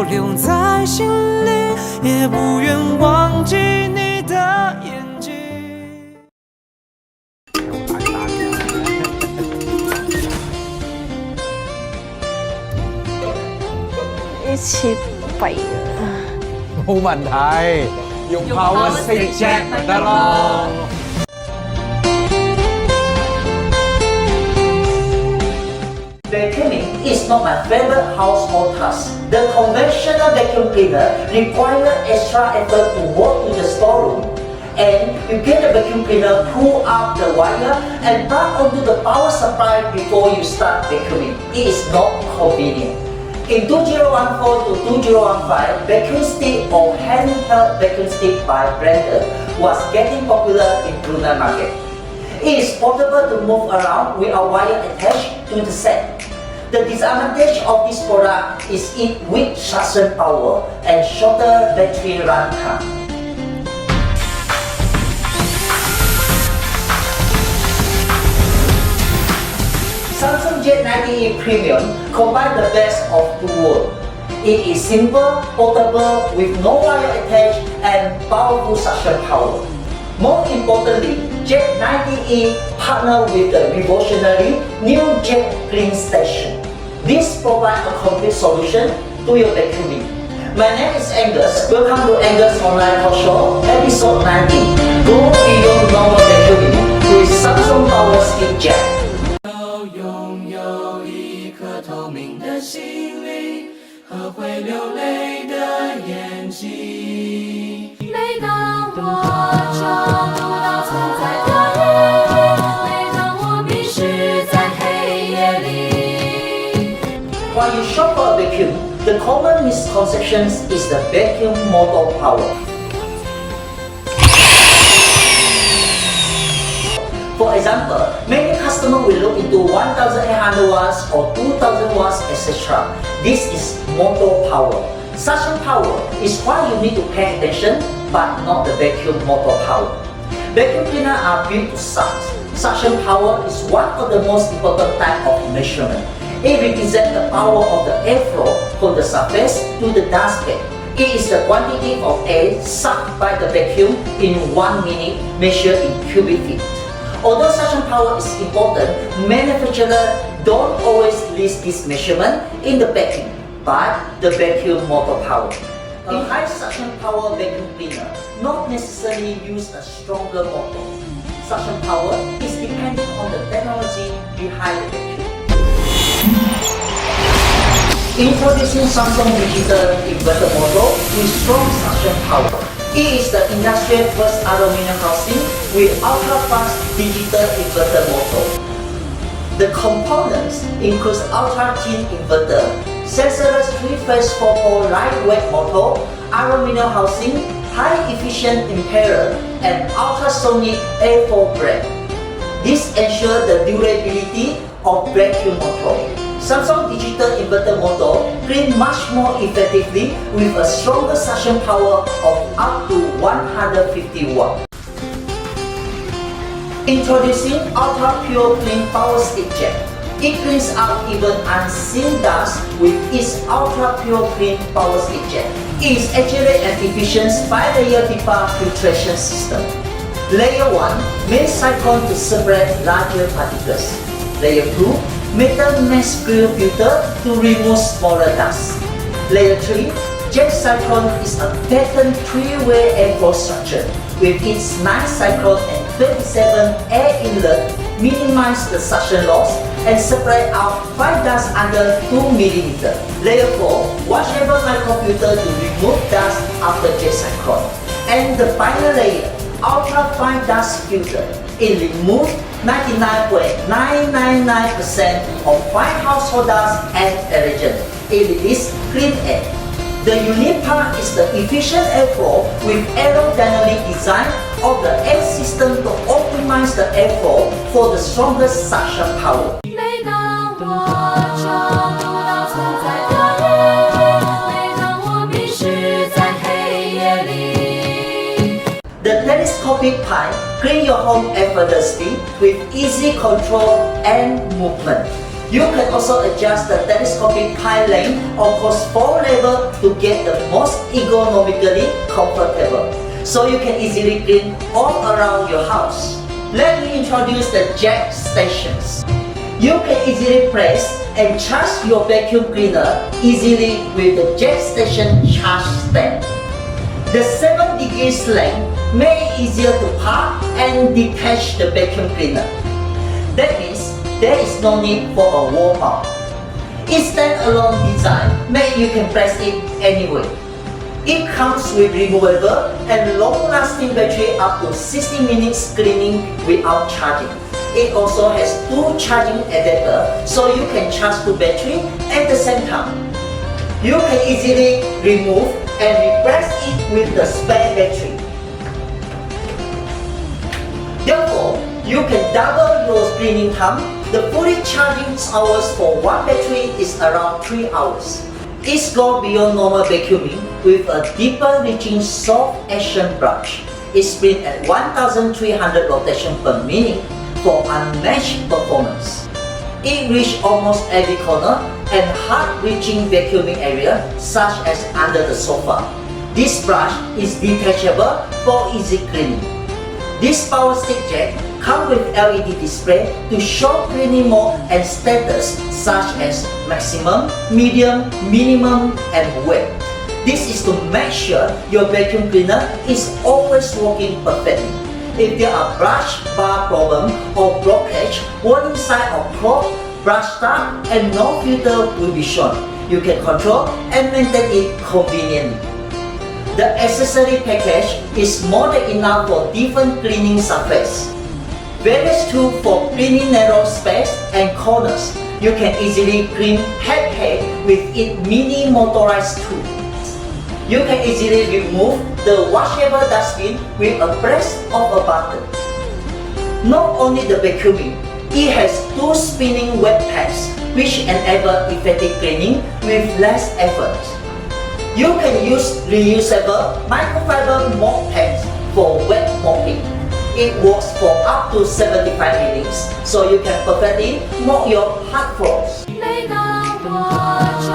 留在心里，也不愿忘记你的眼睛。1700冇問題，用 POWERstick Jet 咪得咯。Vacuuming is not my favorite household task. The conventional vacuum cleaner requires extra effort to walk to the storeroom, and you get the vacuum cleaner, pull out the wire and plug onto the power supply before you start vacuuming. It is not convenient. In 2014 to 2015, vacuum stick or handheld vacuum stick by Brandon was getting popular in Brunei market. It is portable to move around with a wire attached to the set. The disadvantage of this product is its weak suction power and shorter battery run time. Samsung Jet 90E Premium combines the best of two worlds. It is simple, portable, with no wire attached and powerful suction power. More importantly, Jet 90E partnered with the revolutionary new Jet Clean Station. This provides a complete solution to your vacuuming. My name is Angus. Welcome to Angus Online Talkshow, episode 19. Go beyond normal vacuuming with Samsung POWERstick Jet. 拥有一颗透明的心灵和会流泪的眼睛。每当我找不到存在的意义，每当我迷失在黑夜里。While you shop for a vacuum, the common misconception is the vacuum motor power. For example, many customers will look into 1800 watts or 2000 watts etc. This is motor power. Suction power is why you need to pay attention, but not the vacuum motor power. Vacuum cleaners are built to suck. Suction power is one of the most important type of measurement. It represents the power of the airflow from the surface to the dust bed. It is the quantity of air sucked by the vacuum in 1 minute measured in cubic feet. Although suction power is important, manufacturers don't always list this measurement in the packing, but the vacuum motor power. A high suction power vacuum cleaner not necessarily use a stronger motor. Suction power is dependent on the technology behind the vacuum. Introducing Samsung Digital Inverter Motor with strong suction power. It is the industry's first aluminum housing with ultra-fast digital inverter motor. The components include ultra-thin inverter, sensorless 3-phase 4-pole lightweight motor, aluminum housing, high-efficient impeller, and ultrasonic air-flow brake. This ensures the durability of vacuum motor. Samsung Digital Inverter Motor cleans much more effectively with a stronger suction power of up to 150 watts. Introducing Ultra Pure Clean POWERstick Jet. It cleans out even unseen dust with its Ultra Pure Clean POWERstick Jet. It is accurate and efficient 5-layer HEPA filtration system. Layer 1, main cyclone to separate larger particles. Layer 2, metal mesh grill filter to remove smaller dust. Layer 3, jet cyclone is a patterned 3-way airflow structure. With its 9 cyclone and 27 air inlet, minimize the suction loss and separate out 5 dust under 2 mm. Layer 4, washable microfilter to remove dust after jet cyclone. And the final layer, ultra fine dust filter. It removes 99.999% of fine household dust and allergens. It releases clean air. The unique part is the efficient airflow with aerodynamic design of the air system to optimize the airflow for the strongest suction power. The telescopic pipe cleans your home effortlessly with easy control and movement. You can also adjust the telescopic pile length across 4 levels to get the most ergonomically comfortable, so you can easily clean all around your house. Let me introduce the jet stations. You can easily place and charge your vacuum cleaner easily with the jet station charge stand. The 7 degrees length make it easier to park and detach the vacuum cleaner. That means there is no need for a wall mount. Its stand-alone design means you can place it anywhere. It comes with removable and long-lasting battery up to 60 minutes cleaning without charging. It also has 2 charging adapters, so you can charge the battery at the same time. You can easily remove and replace it with the spare battery. Therefore, you can double your cleaning time. The fully charging hours for one battery is around 3 hours. It goes beyond normal vacuuming with a deeper reaching soft action brush. It spins at 1,300 rotations per minute for unmatched performance. It reaches almost every corner and hard-reaching vacuuming area such as under the sofa. This brush is detachable for easy cleaning. This POWERstick Jet comes with LED display to show cleaning mode and status such as maximum, medium, minimum, and wet. This is to make sure your vacuum cleaner is always working perfectly. If there are brush bar problem or blockage, warning sign of clogged, brush start, and no filter will be shown. You can control and maintain it conveniently. The accessory package is more than enough for different cleaning surface. Various tools for cleaning narrow space and corners. You can easily clean head with its mini motorized tool. You can easily remove the washable dustbin with a press of a button. Not only the vacuuming, it has 2 spinning wet pads which enable effective cleaning with less effort. You can use reusable microfiber mop pads for wet mopping. It works for up to 75 minutes, so you can perfectly mop your hard floors. 每当我找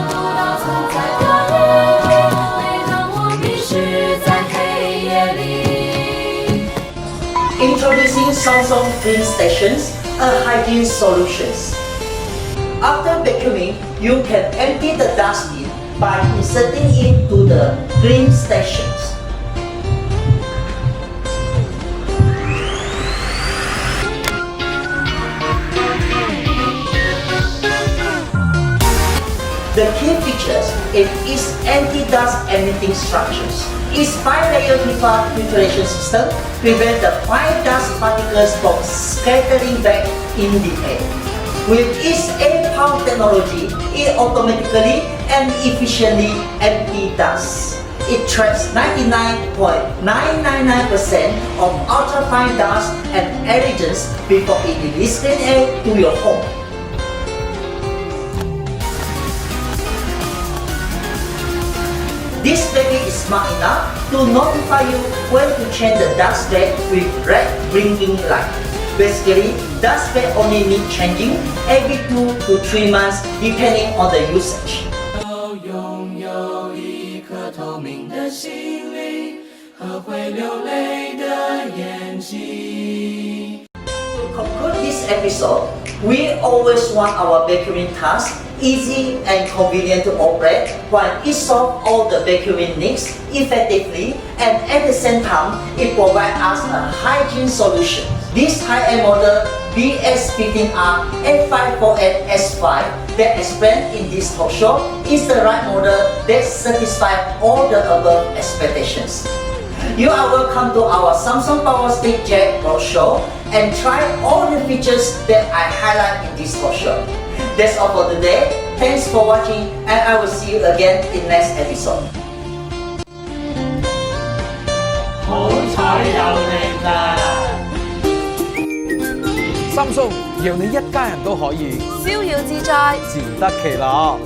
不到存在的意义，每当我迷失在黑夜里。 Introducing Samsung Clean Stations, a hygiene solutions. After vacuuming, you can empty the dustbin by inserting it to the clean stations. The key features is its anti-dust emitting structures. Its 5-layer HEPA filtration system prevents the fine dust particles from scattering back in the air. With its air-pump technology, it automatically and efficiently empties dust. It traps 99.999% of ultrafine dust and allergens before it releases clean air to your home. This baby is smart enough to notify you when to change the dust bag with red blinking light. Basically, dust bag only need changing every 2 to 3 months depending on the usage. 拥有一颗透明的心灵和会流泪的眼睛。 To conclude this episode, we always want our vacuuming task easy and convenient to operate while it solves all the vacuuming needs effectively, and at the same time, it provides us a hygiene solution. This high-end model BS15R F548S5 that explained in this talk show is the right model that satisfies all the above expectations. You are welcome to our Samsung POWERstick Jet Roadshow and try all the features that I highlight in this talk show. That's all for today. Thanks for watching, and I will see you again in next episode. 好彩有你在。 Samsung 讓你一家人都可以逍遙自在。自得其樂。